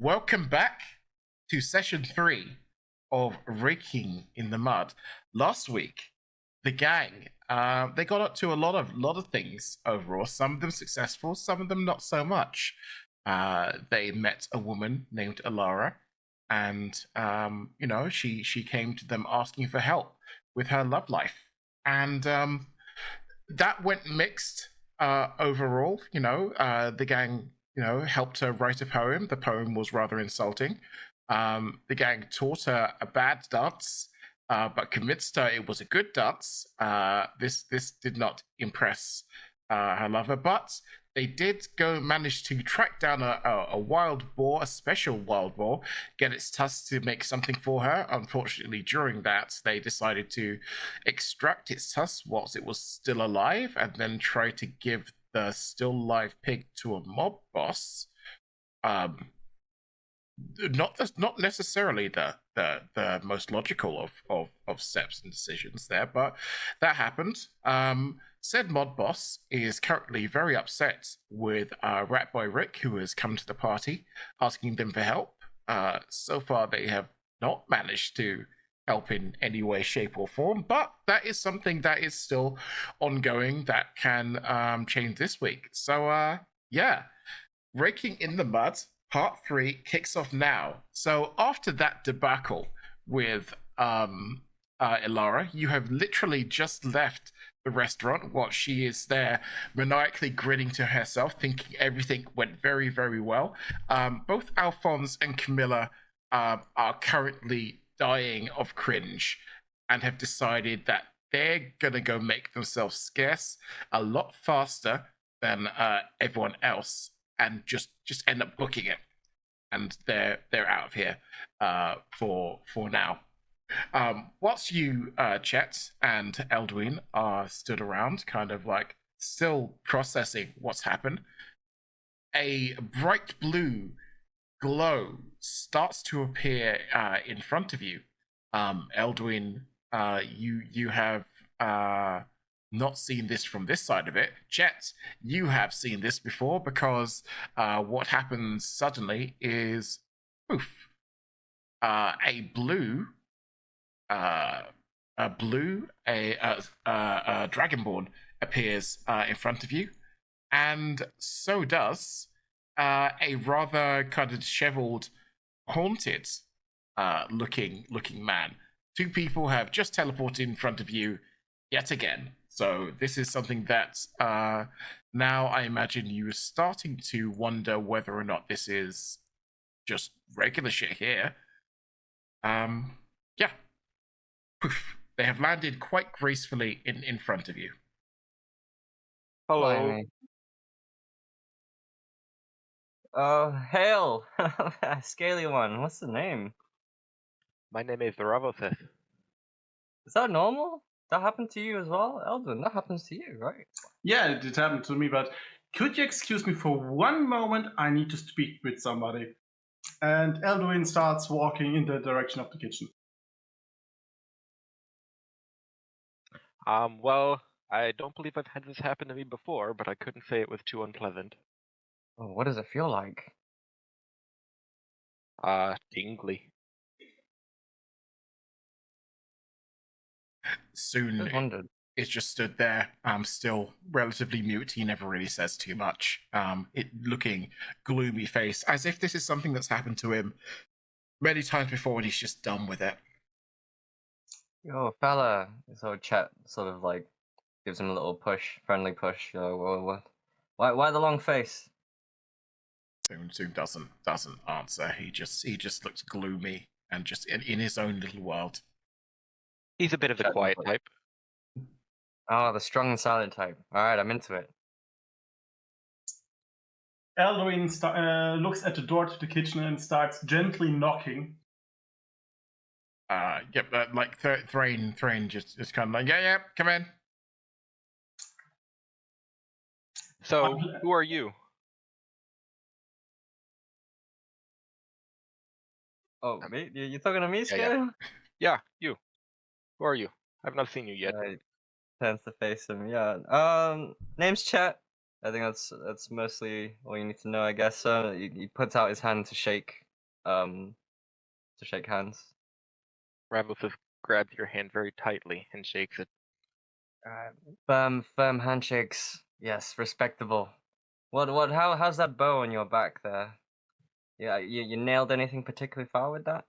Welcome back to session 3 of Raking in the Mud. Last week, the gang they got up to a lot of things overall. Some of them successful, some of them not so much. They met a woman named Alara, and she came to them asking for help with her love life, and that went mixed overall. The gang helped her write a poem. The poem was rather insulting. The gang taught her a bad dance, but convinced her it was a good dance. This did not impress her lover, but they did manage to track down a wild boar, a special wild boar, get its tusks to make something for her. Unfortunately, during that, they decided to extract its tusks whilst it was still alive, and then try to give the still live pig to a mob boss. Not necessarily the most logical of steps and decisions there, but that happened. Said mod boss is currently very upset with Rat Boy Rick, who has come to the party asking them for help. So far, they have not managed to help in any way, shape, or form, but that is something that is still ongoing that can change this week. So, yeah, Raking in the Mud Part 3 kicks off now. So after that debacle with Ilara, you have literally just left the restaurant while she is there maniacally grinning to herself, thinking everything went very, very well. Both Alphonse and Camilla are currently dying of cringe and have decided that they're going to go make themselves scarce a lot faster than everyone else, and just end up booking it, and they're out of here for now. Whilst you, Chet and Eldwin, are stood around, kind of like still processing what's happened, a bright blue glow starts to appear in front of you. Eldwin, you have not seen this from this side of it. Chet, you have seen this before, because what happens suddenly is poof. A dragonborn appears in front of you, and so does a rather kind of disheveled, haunted looking man. Two people have just teleported in front of you yet again. So this is something that now I imagine you are starting to wonder whether or not this is just regular shit here. Yeah. Poof. They have landed quite gracefully in front of you. Hello. Hail! Scaly one, what's the name? My name is Ravoseth. Is that normal? That happened to you as well? Eldon, that happens to you, right? Yeah, it did happen to me, but could you excuse me for one moment? I need to speak with somebody. And Eldwin starts walking in the direction of the kitchen. Well, I don't believe I've had this happen to me before, but I couldn't say it was too unpleasant. Oh, what does it feel like? Tingly. Soon it's just stood there, still relatively mute. He never really says too much. It looking gloomy face, as if this is something that's happened to him many times before and he's just done with it. Yo, fella. So Chet sort of like gives him a little push, friendly push. What? Why the long face? Soon doesn't answer. He just looks gloomy and just in his own little world. He's a bit of the quiet type. Oh, the strong and silent type. Alright, I'm into it. Eldwin looks at the door to the kitchen and starts gently knocking. Like Thrain just kind of like, yeah, come in. So, who are you? Oh, me? You talking to me, Scaly? Yeah, you. Who are you? I've not seen you yet. Turns to face him. Yeah. Name's Chet. I think that's mostly all you need to know, I guess. He puts out his hand to shake to shake hands. Ravos grabs your hand very tightly and shakes it. Firm handshakes. Yes, respectable. How's that bow on your back there? Yeah, you nailed anything particularly far with that?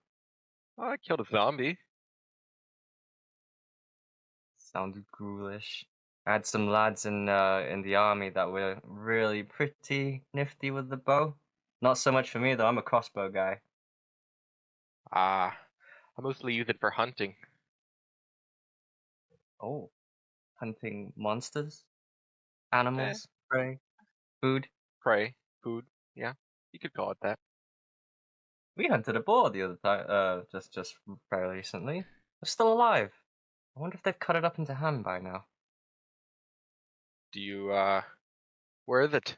Oh, I killed a zombie. Sounded ghoulish. I had some lads in the army that were really pretty nifty with the bow. Not so much for me though. I'm a crossbow guy. I mostly use it for hunting. Oh, hunting monsters, animals, prey, food. Prey, food. Yeah, you could call it that. We hunted a boar the other time. Just fairly recently. It's still alive. I wonder if they've cut it up into ham by now. Do you, where is it?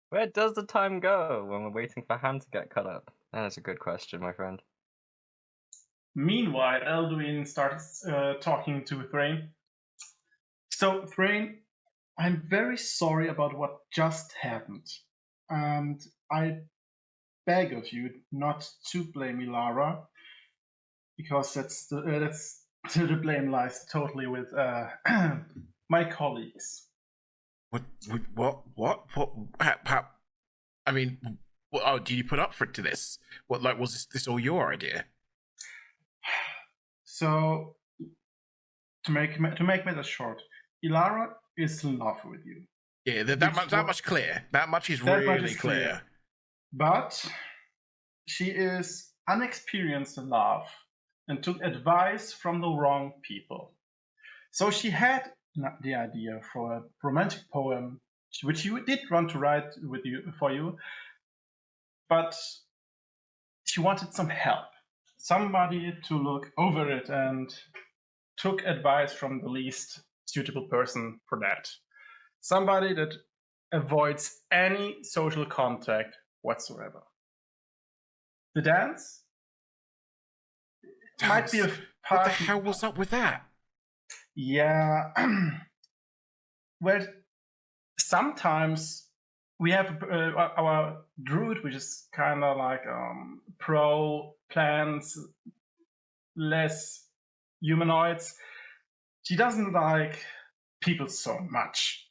Where does the time go when we're waiting for ham to get cut up? That is a good question, my friend. Meanwhile, Elduin starts talking to Thrain. So, Thrain, I'm very sorry about what just happened. And I beg of you not to blame Ilara, because the blame lies totally with my colleagues. What? How, I mean, did you put up for it to this? Was this all your idea? So, to make matters short, Ilara is in love with you. Yeah, that much clear. That much is really clear. But she is unexperienced in love and took advice from the wrong people. So she had the idea for a romantic poem, which you did want to write for you, but she wanted some help, somebody to look over it, and took advice from the least suitable person for that. Somebody that avoids any social contact whatsoever. The dance might be a part. What the hell was up with that? Yeah. Well, sometimes we have our druid, which is kind of like pro plants, less humanoids. She doesn't like people so much.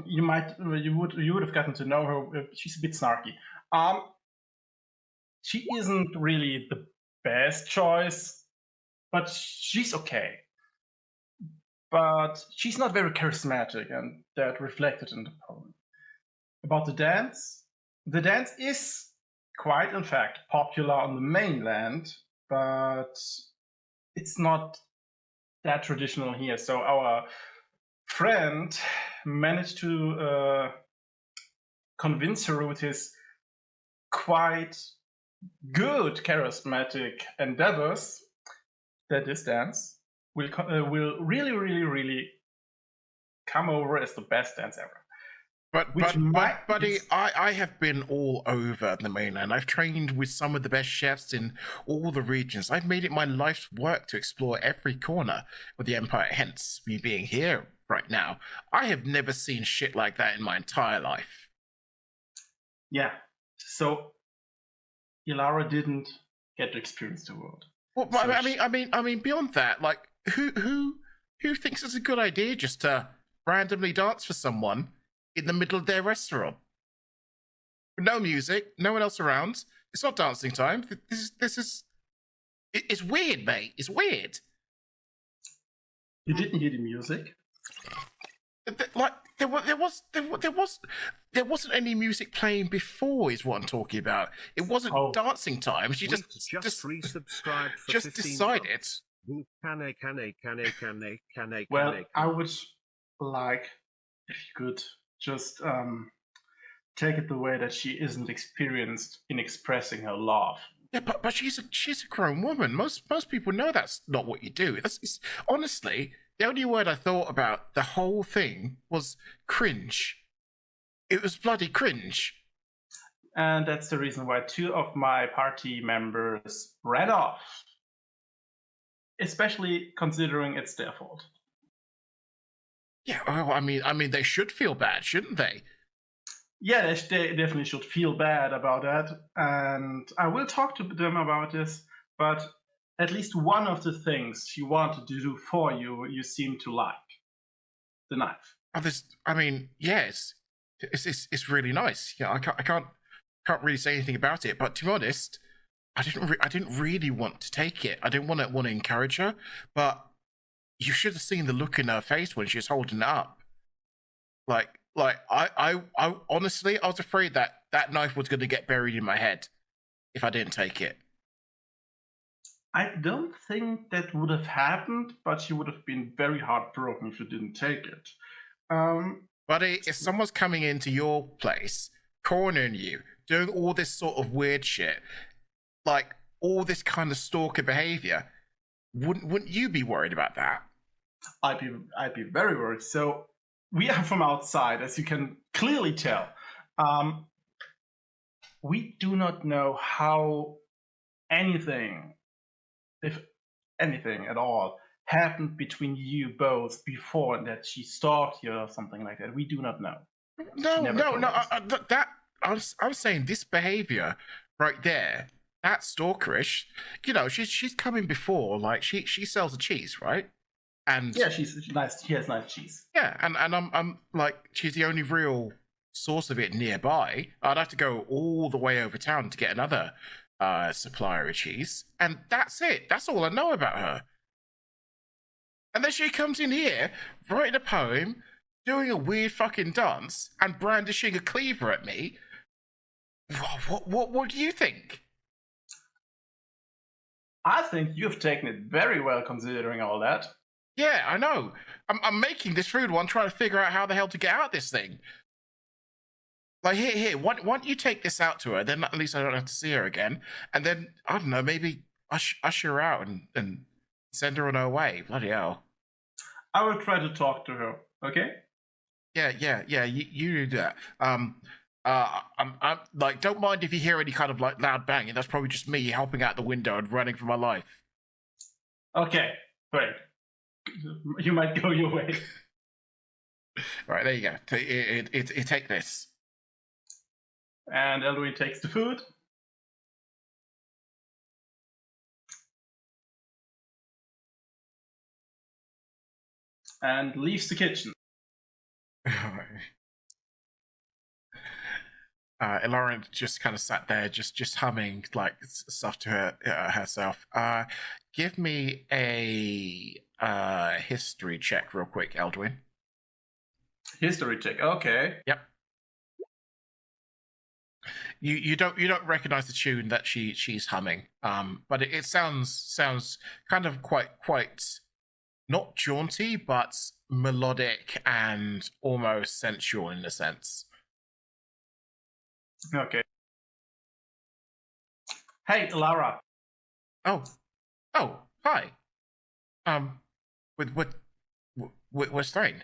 You would have gotten to know her. She's a bit snarky. She isn't really the best choice, but she's okay. But she's not very charismatic, and that reflected in the poem. About the dance is quite, in fact, popular on the mainland, but it's not that traditional here. So our friend managed to convince her with his quite good charismatic endeavors that this dance will really, really, really come over as the best dance ever. But buddy, I have been all over the mainland. I've trained with some of the best chefs in all the regions. I've made it my life's work to explore every corner of the Empire, hence me being here right now. I have never seen shit like that in my entire life. Yeah. So Ilara didn't get to experience the world. Well, so I mean, beyond that, like, who thinks it's a good idea just to randomly dance for someone in the middle of their restaurant? No music, no one else around. It's not dancing time. It's weird, mate. It's weird. You didn't hear the music? Like there wasn't any music playing before. Is what I'm talking about. It wasn't dancing time. She just resubscribed for just 15 decided. Well, I would like if you could just take it the way that she isn't experienced in expressing her love. Yeah, but she's a grown woman. Most people know that's not what you do. Honestly, the only word I thought about the whole thing was cringe. It was bloody cringe. And that's the reason why 2 of my party members ran off. Especially considering it's their fault. Yeah, well, I mean, they should feel bad, shouldn't they? Yeah, they definitely should feel bad about that. And I will talk to them about this, but at least one of the things she wanted to do for you, you seem to like. The knife. Oh, yes, it's really nice. Yeah, I can't really say anything about it. But to be honest, I didn't really want to take it. I didn't want to encourage her. But you should have seen the look in her face when she was holding it up. I honestly, I was afraid that knife was going to get buried in my head if I didn't take it. I don't think that would have happened, but she would have been very heartbroken if you didn't take it. But if someone's coming into your place, cornering you, doing all this sort of weird shit, like all this kind of stalker behavior, wouldn't you be worried about that? I'd be very worried. So we are from outside, as you can clearly tell. We do not know how anything, if anything at all, happened between you both before that she stalked you or something like that. We do not know. I'm saying this behavior right there, that's stalkerish. You know, she's coming before, like she sells the cheese, right? And yeah, she's nice. She has nice cheese. Yeah, and I'm like, she's the only real source of it nearby. I'd have to go all the way over town to get another supplier of cheese, and that's it. That's all I know about her. And then she comes in here, writing a poem, doing a weird fucking dance, and brandishing a cleaver at me. What do you think? I think you've taken it very well, considering all that. Yeah, I know. I'm making this food while I'm trying to figure out how the hell to get out of this thing. Like, here, why don't you take this out to her, then at least I don't have to see her again. And then, I don't know, maybe usher her out and send her on her way. Bloody hell. I will try to talk to her, okay? Yeah, you do that. I'm like, don't mind if you hear any kind of like loud banging. That's probably just me helping out the window and running for my life. Okay, great. You might go your way. Right, there you go. Take this. And Elduin takes the food. And leaves the kitchen. Lauren just kind of sat there, just humming like stuff to herself. Give me a history check, real quick, Elduin. History check. Okay. Yep. You don't recognize the tune that she's humming, but it sounds kind of quite not jaunty, but melodic and almost sensual in a sense. Okay. Hey, Lara. Oh, hi. What's Thrain?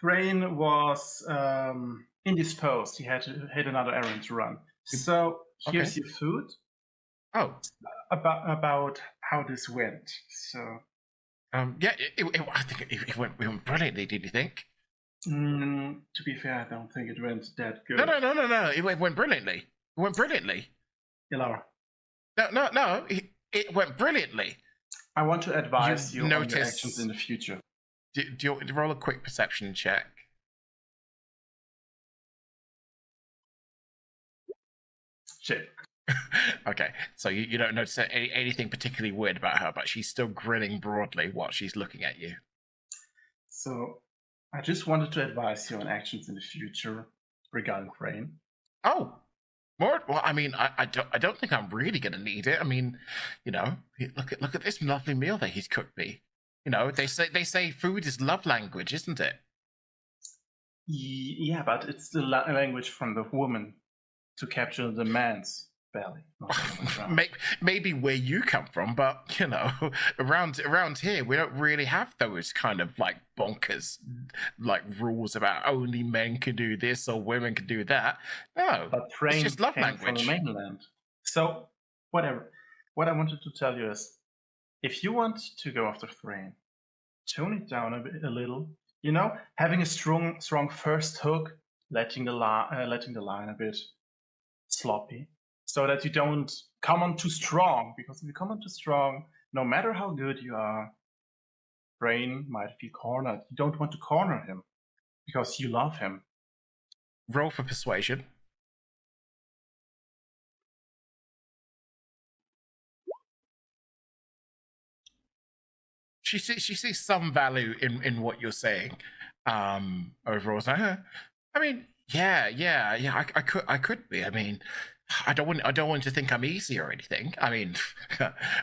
Thrain was indisposed. He had another errand to run. So here's your food. Oh, about how this went. So yeah, I think it went brilliantly. Did you think? To be fair, I don't think it went that good. No. It went brilliantly. It went brilliantly. Lara. No. It went brilliantly. I want to advise you on your actions in the future. Do you roll a quick perception check? Shit. Okay, so you don't notice anything particularly weird about her, but she's still grinning broadly while she's looking at you. So, I just wanted to advise you on actions in the future regarding Thrain. Oh, more? Well, I mean, I don't think I'm really going to need it. I mean, you know, look at this lovely meal that he's cooked me. You know, they say food is love language, isn't it? Yeah, but it's the language from the woman to capture the man's belly. Maybe where you come from, but you know, around here we don't really have those kind of like bonkers like rules about only men can do this or women can do that. No, but Thrain it's just love came language from the mainland. So whatever. What I wanted to tell you is, if you want to go after Thrain, tone it down a little. You know, having a strong first hook letting the line a bit sloppy, so that you don't come on too strong. Because if you come on too strong, no matter how good you are, Brain might feel cornered. You don't want to corner him because you love him. Roll for persuasion. She sees some value in what you're saying. Overall, it's like, I mean, yeah. I could be. I mean, I don't want to think I'm easy or anything. I mean,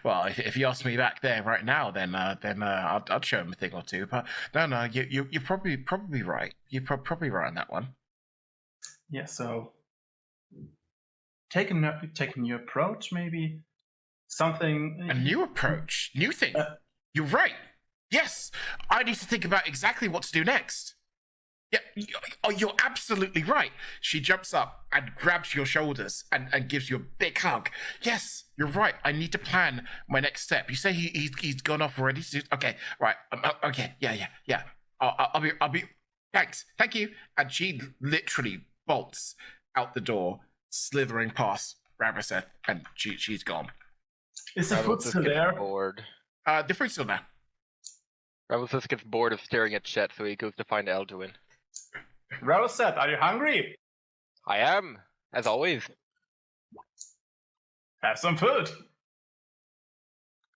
well, if you ask me back there right now, then I'd show him a thing or two. But no, you're probably right. You're probably right on that one. Yeah. So take a new approach, maybe something. A new approach, new thing. You're right. Yes, I need to think about exactly what to do next. Yeah, you're absolutely right. She jumps up and grabs your shoulders and gives you a big hug. Yes, you're right. I need to plan my next step. You say he's gone off already. Okay, right. Okay, yeah. I'll be. Thanks, thank you. And she literally bolts out the door, slithering past Ravaseth, and she's gone. Is the food still there? Bored. The food's still there. Ravaseth gets bored of staring at Chet, so he goes to find Elduin. Ravaseth, are you hungry? I am, as always. Have some food.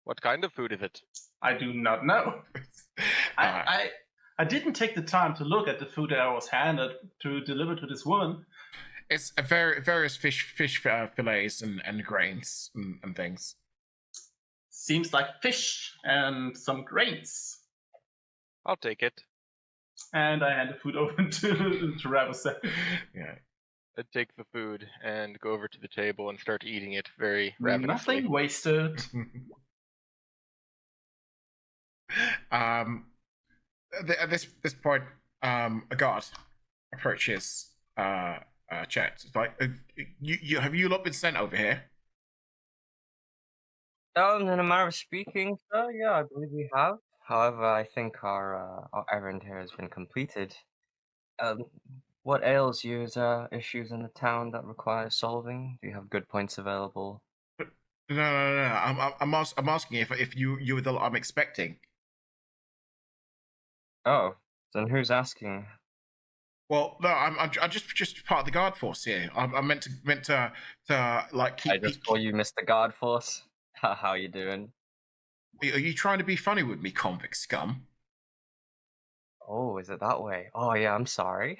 What kind of food is it? I do not know. I didn't take the time to look at the food that I was handed to deliver to this woman. It's various fish fillets and grains and things. Seems like fish and some grains. I'll take it. And I hand the food over to Ravaseth. Yeah. I take the food and go over to the table and start eating it very ravenously. Nothing wasted. At this point, a guard approaches Chet. It's like, you have you lot been sent over here? In a matter of speaking, sir, yeah, I believe we have. However, I think our errand here has been completed. What ails you? Is there issues in the town that require solving? Do you have good points available? No. I'm asking if you were the lot I'm expecting. Oh, then who's asking? Well, no, I'm just part of the guard force here. I'm meant to like keep. I just call you Mr. Guard Force. How you doing? Are you trying to be funny with me, convict scum? Oh, is it that way? Oh, yeah, I'm sorry.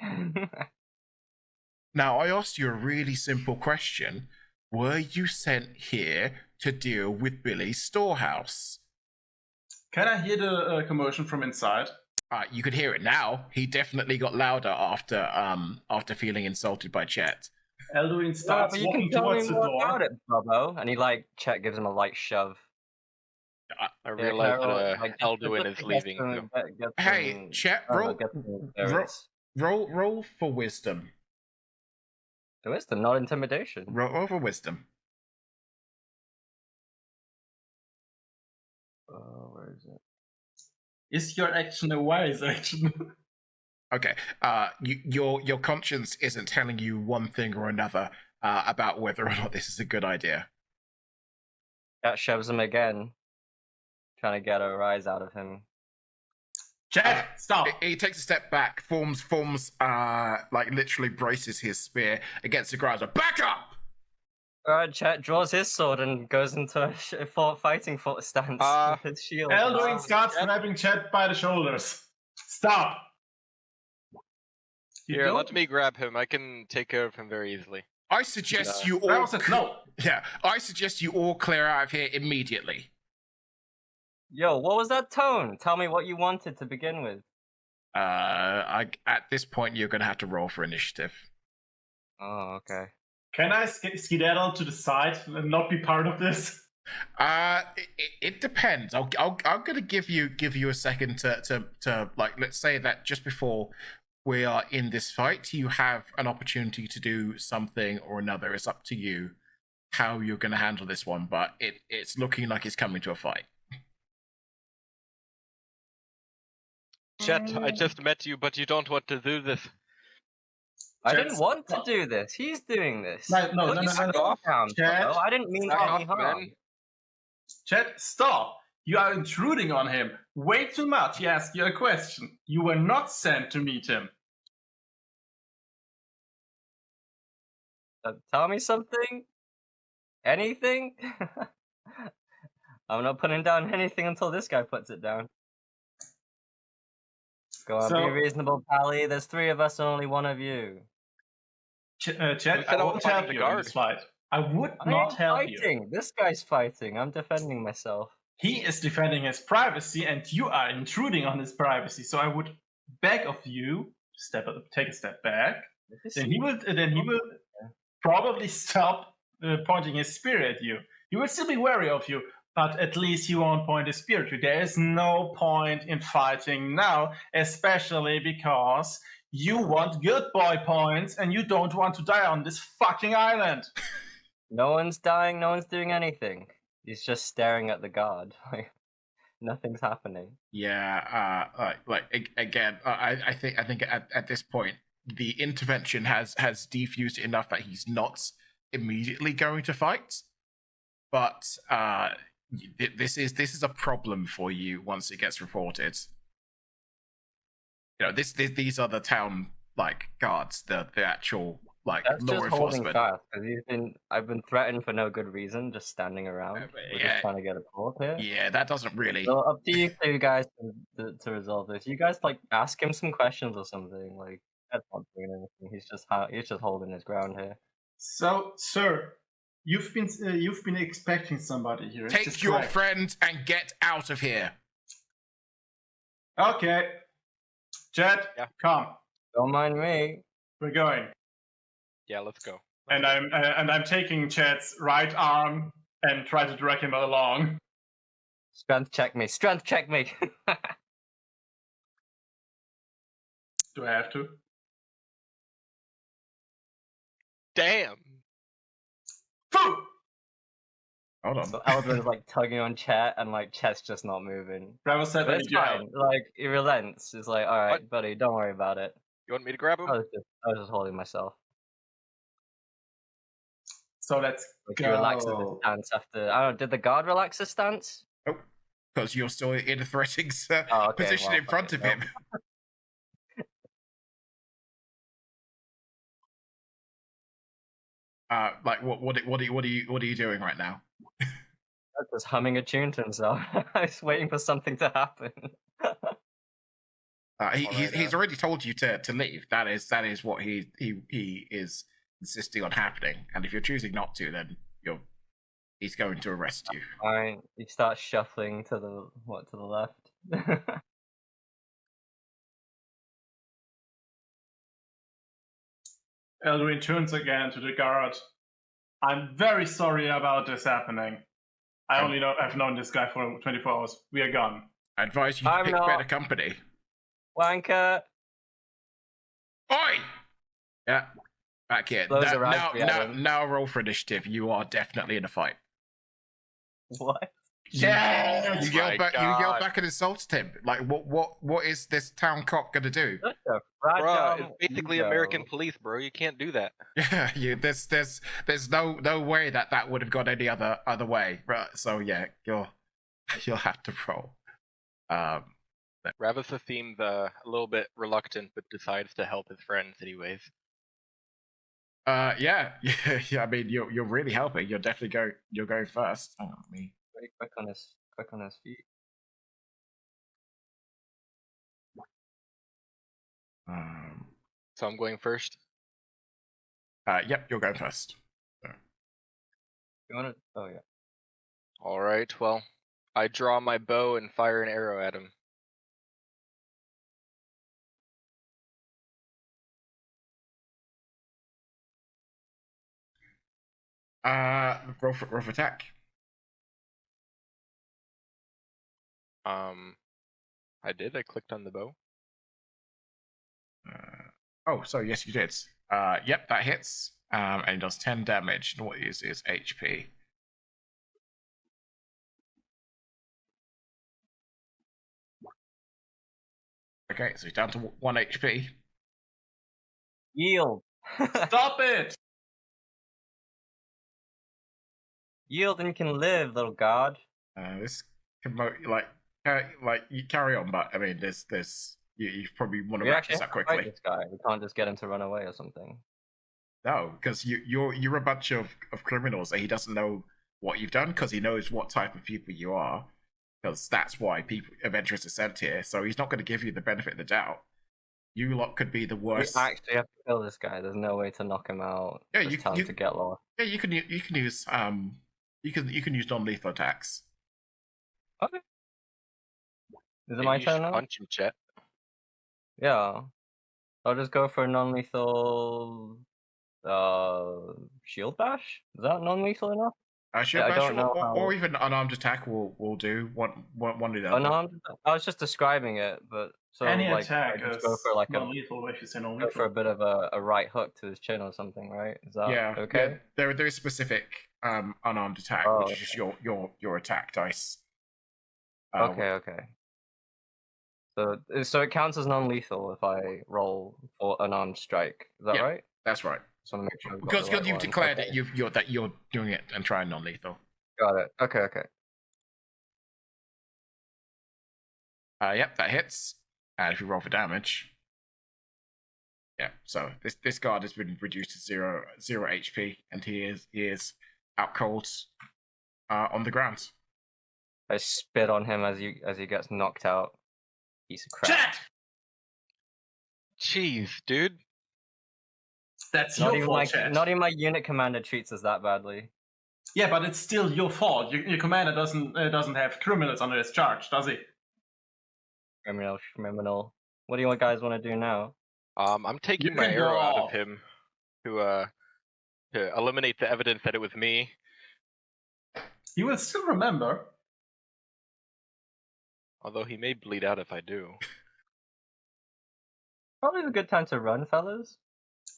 Now, I asked you a really simple question. Were you sent here to deal with Billy's storehouse? Can I hear the commotion from inside? You could hear it now. He definitely got louder after feeling insulted by Chet. Elduin starts walking towards the door. About it, Bobo. And Chet gives him a light shove. I realize that Elduin is leaving. Hey, Chet, roll for wisdom. Wisdom, not intimidation. Roll for wisdom. Where is it? Is your action a wise action? Okay. Your conscience isn't telling you one thing or another about whether or not this is a good idea. That shoves him again, trying to get a rise out of him. Chet, stop! He takes a step back, forms like literally braces his spear against the ground. Back up! Chet draws his sword and goes into a fighting stance with his shield. Elduin starts grabbing Chet by the shoulders. Stop! Here, let me grab him. I can take care of him very easily. I suggest you all. No. Yeah, I suggest you all clear out of here immediately. Yo, what was that tone? Tell me what you wanted to begin with. At this point, you're gonna have to roll for initiative. Oh, okay. Can I skedaddle to the side and not be part of this? It depends. I'm gonna give you a second to like, let's say that just before we are in this fight, you have an opportunity to do something or another. It's up to you how you're gonna handle this one, but it's looking like it's coming to a fight. Chet, I just met you, but you don't want to do this. I Chet, didn't want to stop. do this. He's doing this. No, Put your no. foot down, Chet, bro. I didn't mean Back any off, harm. man. Chet, stop. You are intruding on him. Way too much. He asked you a question. You were not sent to meet him. Tell me something? Anything? I'm not putting down anything until this guy puts it down. Go on, So- be reasonable, Pally. There's 3 of us and only 1 of you. Chet, Who I said I was won't fighting help the you in guard? this fight. I would I not ain't help you. fighting. This guy's fighting. I'm defending myself. He is defending his privacy, and you are intruding on his privacy. So I would beg of you, take a step back. Then he will probably stop pointing his spear at you. He will still be wary of you, but at least he won't point his spear at you. There is no point in fighting now, especially because you want good boy points and you don't want to die on this fucking island. No one's dying. No one's doing anything. He's just staring at the guard. Like, nothing's happening. Yeah, again, I think at this point the intervention has defused enough that he's not immediately going to fight, but this is a problem for you once it gets reported. You know, these are the town guards, the actual That's law just holding enforcement. fast because I've been threatened for no good reason, just standing around. We're yeah. just trying to get a report here. Yeah, that doesn't really. So up to you 2 guys to resolve this. You guys ask him some questions or something. Like that's not doing anything. He's just holding his ground here. So, sir, you've been expecting somebody here. Is this Take your correct? friend and get out of here. Okay. Chet, Yeah. come. Don't mind me. We're going. Yeah, let's go. And I'm taking Chet's right arm and try to drag him along. Strength check me. Strength check me. Do I have to? Damn. Foo! Hold on. So Eldrin's tugging on Chet, and Chet's just not moving. Bravo said But I it's need your help. fine. He relents. He's like, all right, What? buddy, don't worry about it. You want me to grab him? I was just holding myself. So let's He relaxes his go. stance after. I don't know. Did the guard relax his stance? Because you're still in a threatening Oh, okay, position well, in front of nope. him. What are you doing right now? That's just humming a tune to himself. He's waiting for something to happen. He's already told you to leave. That is what he is insisting on happening. And if you're choosing not to, then he's going to arrest you. Fine. He starts shuffling to the left. Eldrin turns again to the guard. I'm very sorry about this happening. I've known this guy for 24 hours. We are gone. I advise you to I'm pick not- better company. Wanker. Oi! Yeah, back here. Close your eyes, Brian. Now roll for initiative. You are definitely in a fight. What? Yes! You yell my back. You yell God. back and insulted him. What is this town cop gonna do? Such a Bruh, fragile it's basically ego. American police, bro. You can't do that. Yeah, there's no way that would have gone any other way. Right. So yeah, you'll have to roll. Ravitha seems a little bit reluctant, but decides to help his friends anyways. Yeah. I mean, you're really helping. You're definitely you're going first. Hang on, me. Very quick on his feet. So I'm going first. Yep, you're going first. You wanna? Oh yeah. All right. Well, I draw my bow and fire an arrow at him. Roll for attack. I did. I clicked on the bow. Oh, sorry, yes, you did. Yep, that hits. And does 10 damage. And what is his HP? Okay, so he's down to 1 HP. Yield. Stop it! Yield and you can live, little god. This like you carry on, but I mean, you probably want to We wrap actually this have up to fight quickly. this guy. We can't just get him to run away or something. No, because you're a bunch of criminals, and he doesn't know what you've done because he knows what type of people you are. Because that's why adventurers are sent here. So he's not going to give you the benefit of the doubt. You lot could be the We worst. actually have to kill this guy. There's no way to knock him out. Yeah, Just tell him to get lost. Yeah, you can use you can use non-lethal attacks. Okay. Is it Maybe my you turn should now? punch him, Chet. Yeah. I'll just go for a non-lethal shield bash? Is that non-lethal enough? Shield I bash don't know or how- even unarmed attack will do one or the other. Unarmed? I was just describing it, but so Any like attack I just is go for like non-lethal if you say go non-lethal. for a bit of a right hook to his chin or something, right? Is that Yeah, okay? Yeah, there is specific unarmed attack, Oh, which is just your attack dice. Okay. So it counts as non-lethal if I roll for an unarmed strike. Is that Yeah. right? That's right. Just want to make sure I've got Because the right you've one. declared Okay. that you're doing it and trying non-lethal. Got it. Okay. Yep, that hits. And if you roll for damage, yeah. So this guard has been reduced to zero HP, and he is out cold on the ground. I spit on him as he gets knocked out. Piece of crap. Chet! Jeez, dude. That's Not your even fault, Chet. not even my unit commander treats us that badly. Yeah, but it's still your fault. Your commander doesn't have criminals under his charge, does he? Criminal. What do you guys want to do now? I'm taking You my can go arrow out of off. him to eliminate the evidence that it was me. He will still remember. Although he may bleed out if I do. Probably a good time to run, fellas.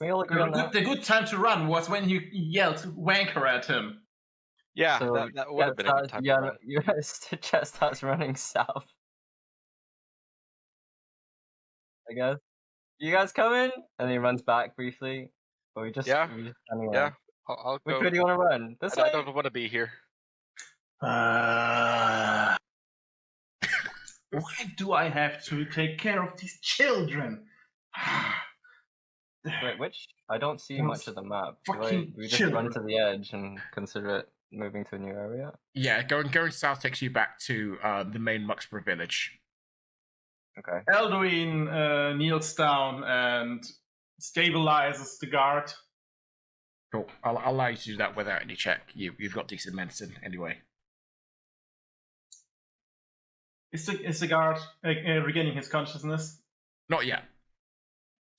We all agree on that. The good time to run was when you yelled wanker at him. Yeah, So that would have been a good time to run. Chet starts running south. I guess. You guys coming? And he runs back briefly. Or we just standing around. Yeah, I'll Which go. way do you want to run? This way? I don't want to be here. Why do I have to take care of these children? Wait, which? I don't see Those much of the map. fucking We just run children. to the edge and consider it moving to a new area? Yeah, going south takes you back to the main Mucksborough village. Okay. Elduin kneels down and stabilizes the guard. Cool. I'll allow you to do that without any check. You've got decent medicine anyway. Is the guard regaining his consciousness? Not yet.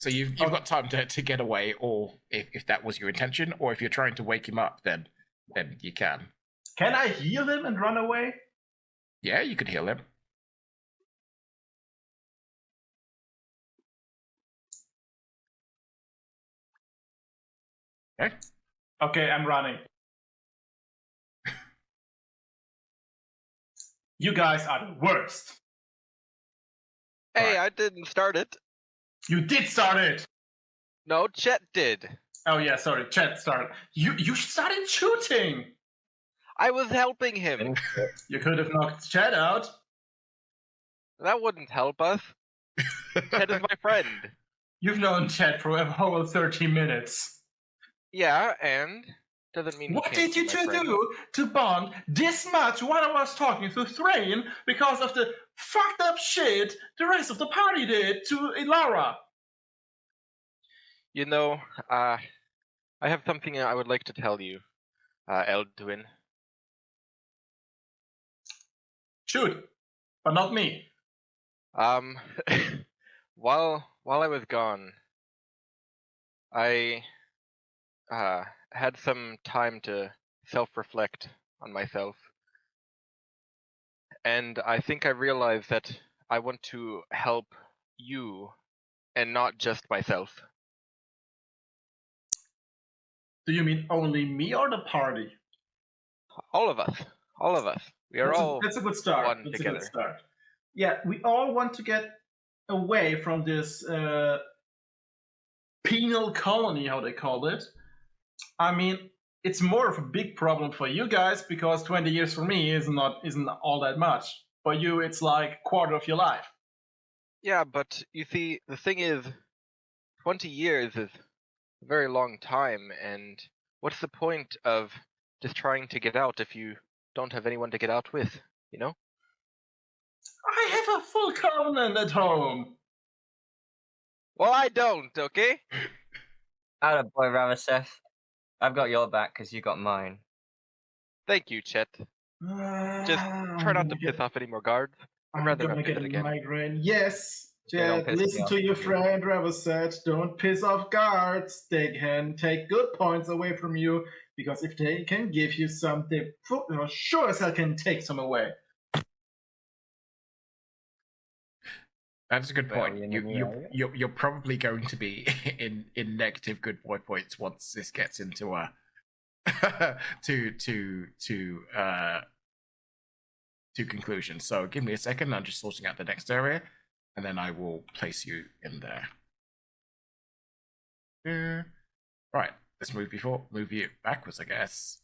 So you've got time to get away, or if that was your intention, or if you're trying to wake him up, then you can. Can I heal him and run away? Yeah, you could heal him. Okay. Okay, I'm running. You guys are the worst. Hey, Right. I didn't start it. You did start it. No, Chet did. Oh yeah, sorry, Chet started. You started shooting. I was helping him. You could have knocked Chet out. That wouldn't help us. Chet is my friend. You've known Chet for a whole 30 minutes. Yeah, and doesn't mean. What he can't did you be my two friend. do to bond this much while I was talking to Thrain because of the fucked up shit the rest of the party did to Ilara? You know, I have something I would like to tell you, Elduin. Shoot, but not me. While I was gone, I had some time to self-reflect on myself, and I think I realized that I want to help you, and not just myself. Do you mean only me or the party? All of us. We are all That's a good start. one That's together. a good start. Yeah, we all want to get away from this penal colony, how they called it. I mean, it's more of a big problem for you guys because 20 years for me isn't all that much. For you, it's like a quarter of your life. Yeah, but you see, the thing is, 20 years is a very long time, and what's the point of just trying to get out if you don't have anyone to get out with, you know? I have a full covenant at home. Well, I don't, okay? Atta boy, Ravaseth. I've got your back because you got mine. Thank you, Chet. Just try not to piss off any more guards. I'd I'm rather gonna not do get that a again. migraine. Yes, Okay, don't Jed, piss me listen off, to your dude. friend Raverset. Don't piss off guards. They can take good points away from you because if they can give you some, they sure as hell can take some away. That's a good Well, point. you know, You're probably going to be in negative good boy points once this gets into a to conclusion. So give me a second. I'm just sorting out the next area, and then I will place you in there. Right. Let's move you backwards, I guess.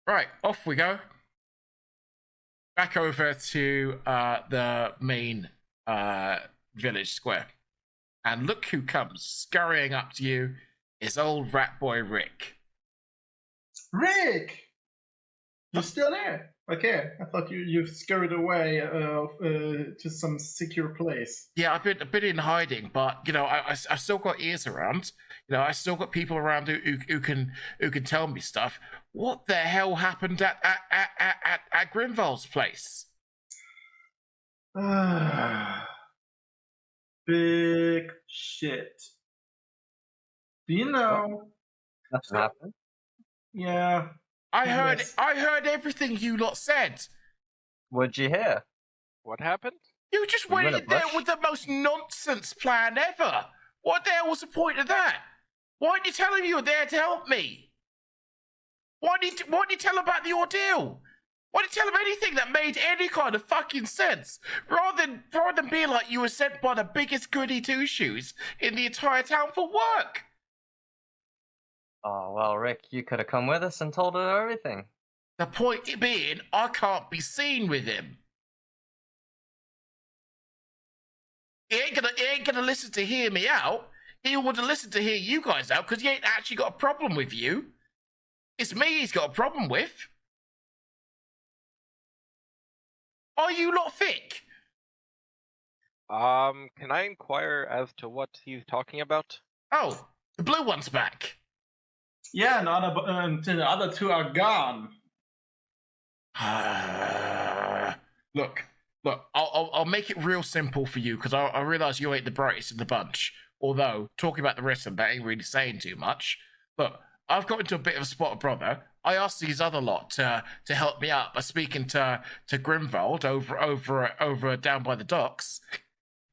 Right. Off we go. Back over to the main village square. And look who comes scurrying up to you is old rat boy Rick. Rick! You're still there? Okay, I thought you've scurried away to some secure place. Yeah, I've been in hiding, but you know, I've still got ears around. You know, I still got people around who can tell me stuff. What the hell happened at Grimvald's place? Big shit. Do you know? Nothing happened. Yeah. I Yes. heard everything you lot said. What'd you hear? What happened? You just Were you went in a in there bush? with the most nonsense plan ever. What the hell was the point of that? Why didn't you tell him you were there to help me? Why didn't you tell him about the ordeal? Why didn't you tell him anything that made any kind of fucking sense? Rather than being like you were sent by the biggest goody two-shoes in the entire town for work. Oh, well, Rick, you could have come with us and told her everything. The point being, I can't be seen with him. He ain't gonna listen to hear me out. He would have listened to hear you guys out because he ain't actually got a problem with you. It's me he's got a problem with. Are you lot thick? Can I inquire as to what he's talking about? Oh, the blue one's back. Yeah, the other two are gone. Look, I'll make it real simple for you because I realize you ain't the brightest of the bunch. Although talking about the rest of them, that ain't really saying too much. Look, I've got into a bit of a spot of brother. I asked these other lot to help me out by speaking to Grimvald over down by the docks,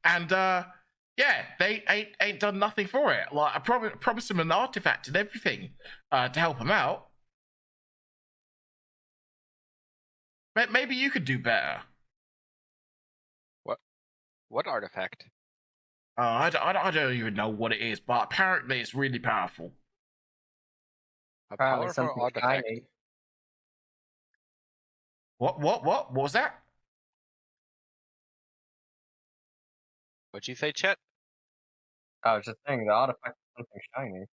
and yeah, they ain't done nothing for it. Like I promised them an artifact and everything to help them out. Maybe you could do better. What artifact? I don't even know what it is, but apparently it's really powerful. A Apparently powerful something artifact. shiny. What was that? What'd you say, Chet? I was just saying the artifact is something shiny.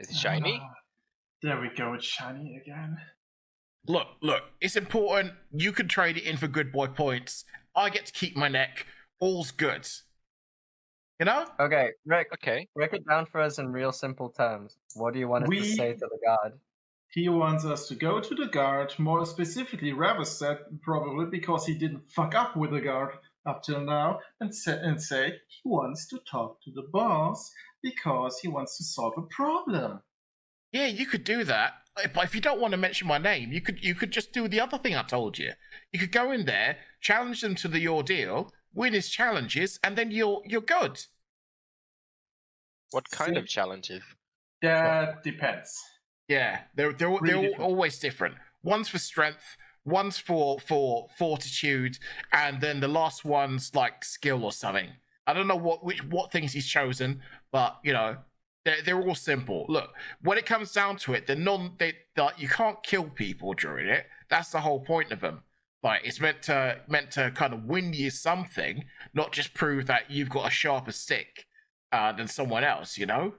Is it shiny? There we go, it's shiny again. Look, it's important. You can trade it in for good boy points. I get to keep my neck. All's good. You know? Okay, Rick, Okay. break it down for us in real simple terms. What do you want us to say to the guard? He wants us to go to the guard, more specifically Raverset, probably because he didn't fuck up with the guard up till now, and say he wants to talk to the boss because he wants to solve a problem. Yeah, you could do that. But if you don't want to mention my name, you could just do the other thing I told you. You could go in there, challenge them to the ordeal, win his challenges, and then you're good. What kind of challenges? That depends. Yeah, they're Really always different. One's for strength, one's for fortitude, and then the last one's like skill or something. I don't know what things he's chosen, but you know, they're all simple. Look, when it comes down to it, you can't kill people during it. That's the whole point of them. Like it's meant to kind of win you something, not just prove that you've got a sharper stick than someone else. You know.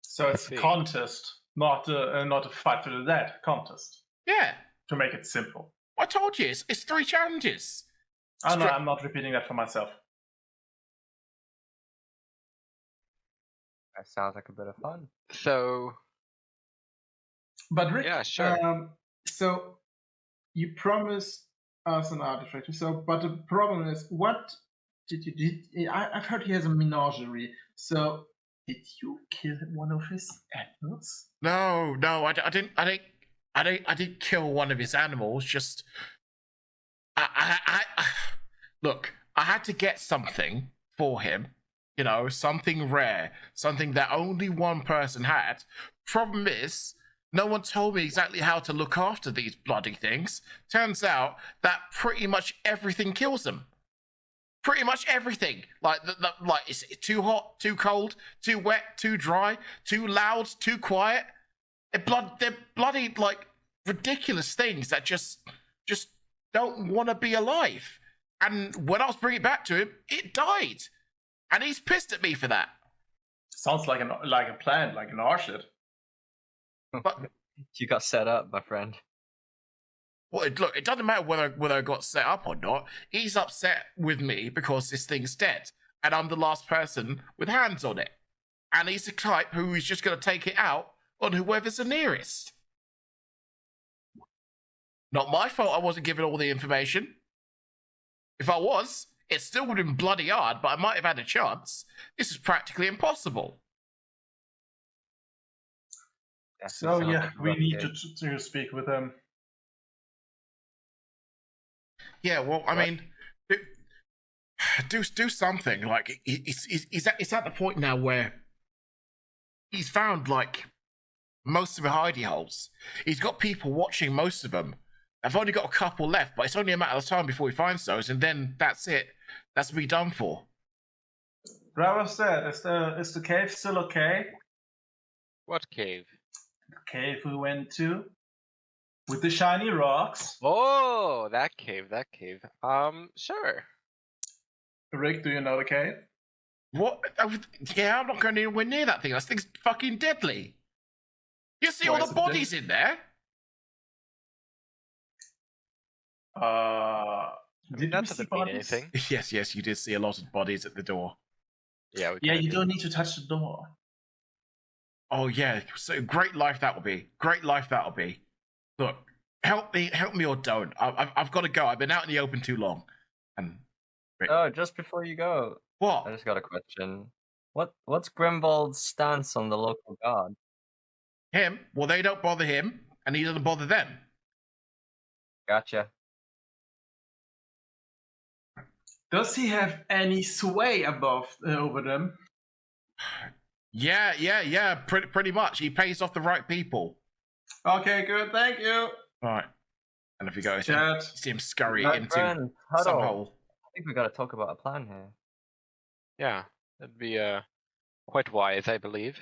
So it's a contest, not a fight to the death contest. Yeah. To make it simple. I told you, it's 3 challenges. Oh, no, I'm not repeating that for myself. That sounds like a bit of fun. So, but Rick, yeah, sure. So you promised us an artifact. So, but the problem is, what did you do? I've heard he has a menagerie. So, did you kill one of his animals? No, I didn't kill one of his animals. Just, I look. I had to get something for him. You know, something rare, something that only one person had. Problem is, no one told me exactly how to look after these bloody things. Turns out that pretty much everything kills them. Pretty much everything. Like, like it's too hot, too cold, too wet, too dry, too loud, too quiet. They're bloody like ridiculous things that just don't want to be alive. And when I was bringing it back to him, it died. And he's pissed at me for that. Sounds like a plan, like an orchard. But you got set up, my friend. Well, look, it doesn't matter whether I got set up or not. He's upset with me because this thing's dead, and I'm the last person with hands on it. And he's the type who is just going to take it out on whoever's the nearest. Not my fault I wasn't given all the information. If I was, it still would have been bloody hard, but I might have had a chance. This is practically impossible. So yeah, we need to speak with him. Yeah, well, I mean, do something. Like he's at the point now where he's found like most of the hidey holes. He's got people watching most of them. I've only got a couple left, but it's only a matter of time before he finds those, and then that's it. That's me done for. Bravo said, is the cave still okay? What cave? The cave we went to with the shiny rocks. Oh, that cave. Sure. Rick, do you know the cave? What? Yeah, I'm not going anywhere near that thing. That thing's fucking deadly. You see all the bodies in there? That doesn't mean anything. Yes, you did see a lot of bodies at the door. Yeah, you don't need to touch the door. Oh yeah, so great life that will be. Great life that'll be. Look, help me or don't. I've got to go. I've been out in the open too long. And oh, just before you go, what? I just got a question. What's Grimwald's stance on the local guard? Him? Well, they don't bother him, and he doesn't bother them. Gotcha. Does he have any sway over them? Yeah. Pretty much. He pays off the right people. Okay, good. Thank you. All right. And if you go, Chet. see him scurry My into friend, some Huddle. hole. I think we got to talk about a plan here. Yeah, that'd be quite wise, I believe.